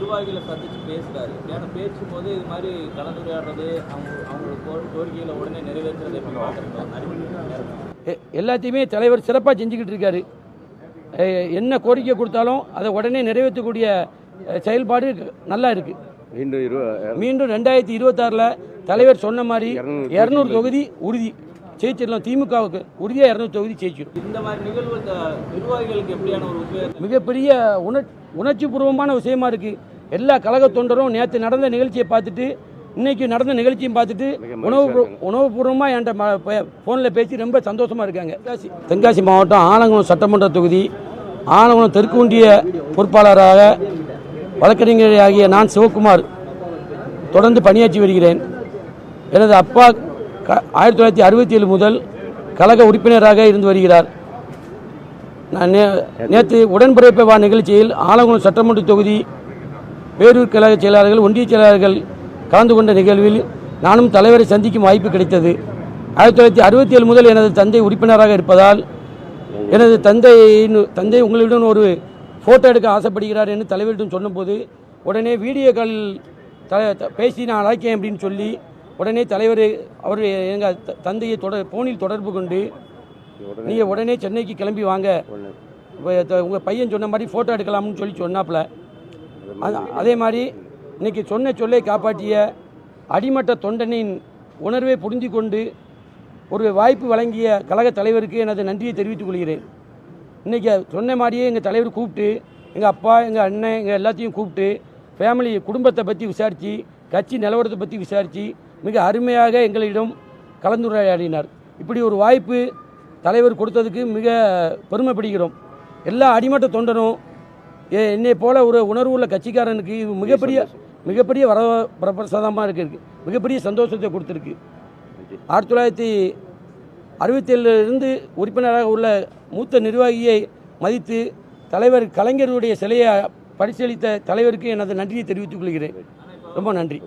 நிர்வாகிகளை சந்திச்சு பேசுறாரு. ஏன்னா பேசும்போது இது மாதிரி கலந்துரையாடுறது, அவங்களோட கோரிக்கைகளை உடனே நிறைவேற்றுறது எப்படி பார்க்குறீங்க? எல்லாத்தையுமே தலைவர் சிறப்பாக செஞ்சுக்கிட்டு இருக்காரு. என்ன கோரிக்கை கொடுத்தாலும் அதை உடனே நிறைவேற்றக்கூடிய செயல்பாடு நல்லா இருக்கு. மீண்டும் 2026 தலைவர் சொன்ன மாதிரி 200 தொகுதி உறுதி ஜெயிச்சிடலாம். திமுகவுக்கு உறுதியாக 200 தொகுதி ஜெயிச்சிடும். இந்த மாதிரி நிகழ்வு நிர்வாகிகளுக்கு எப்படியான ஒரு உத்வேகம்? மிகப்பெரிய உணர்ச்சி பூர்வமான விஷயமா இருக்கு. எல்லா கழக தொண்டரும் நேற்று நடந்த நிகழ்ச்சியை பார்த்துட்டு இன்னைக்கு நடந்த நிகழ்ச்சியும் பார்த்துட்டு உணவுபூர்வமாக என்கிட்ட ஃபோனில் பேசி ரொம்ப சந்தோஷமாக இருக்காங்க. தென்காசி மாவட்டம் ஆலங்குளம் சட்டமன்ற தொகுதி ஆலங்குளம் தெற்கு ஒன்றிய பொறுப்பாளராக வழக்கறிஞர் ஆகிய நான் சிவகுமார் தொடர்ந்து பணியாற்றி வருகிறேன். எனது அப்பா 1967 முதல் கழக உறுப்பினராக இருந்து வருகிறார். நான் நேற்று உடன்பிறப்பு வா நிகழ்ச்சியில் ஆலங்குளம் சட்டமன்ற தொகுதி பேரூர் கழக செயலாளர்கள் ஒன்றிய செயலாளர்கள் கலந்து கொண்ட நிகழ்வில் நானும் தலைவரை சந்திக்கும் வாய்ப்பு கிடைத்தது. 1967 முதல் எனது தந்தை உறுப்பினராக இருப்பதால் எனது தந்தை உங்களிடம் ஒரு ஃபோட்டோ எடுக்க ஆசைப்படுகிறார் என்று தலைவரிடம் சொன்னபோது உடனே வீடியோ கால் பேசி நான் அழைக்கேன் அப்படின்னு சொல்லி உடனே தலைவர் அவர் எங்கள் தந்தையை ஃபோனில் தொடர்பு கொண்டு நீங்கள் உடனே சென்னைக்கு கிளம்பி வாங்க, உங்கள் பையன் சொன்ன மாதிரி ஃபோட்டோ எடுக்கலாம்னு சொல்லி சொன்னாப்புல. அதே மாதிரி இன்றைக்கி சொன்ன சொல்லை காப்பாற்றிய அடிமட்ட தொண்டனின் உணர்வை புரிந்து கொண்டு ஒரு வாய்ப்பு வழங்கிய கழக தலைவருக்கு எனது நன்றியை தெரிவித்துக் கொள்கிறேன். இன்றைக்கி சொன்ன மாதிரியே எங்கள் தலைவர் கூப்பிட்டு எங்கள் அப்பா எங்கள் அண்ணன் எங்கள் எல்லாத்தையும் கூப்பிட்டு ஃபேமிலி குடும்பத்தை பற்றி விசாரித்து கட்சி நிலவரத்தை பற்றி விசாரித்து மிக அருமையாக எங்களிடம் கலந்துரையாடினார். இப்படி ஒரு வாய்ப்பு தலைவர் கொடுத்ததுக்கு மிக பெருமைப்படுகிறோம். எல்லா அடிமட்ட தொண்டனும் என்னை போல ஒரு உணர்வு உள்ள கட்சிக்காரனுக்கு மிகப்பெரிய வரப்பிரசாதமாக இருக்கு. மிகப்பெரிய சந்தோஷத்தை கொடுத்துருக்கு. 1967 உறுப்பினராக உள்ள மூத்த நிர்வாகியை மதித்து தலைவர் கலைஞருடைய சிலையை பரிசீலித்த தலைவருக்கு எனது நன்றியை தெரிவித்துக் கொள்கிறேன். ரொம்ப நன்றி.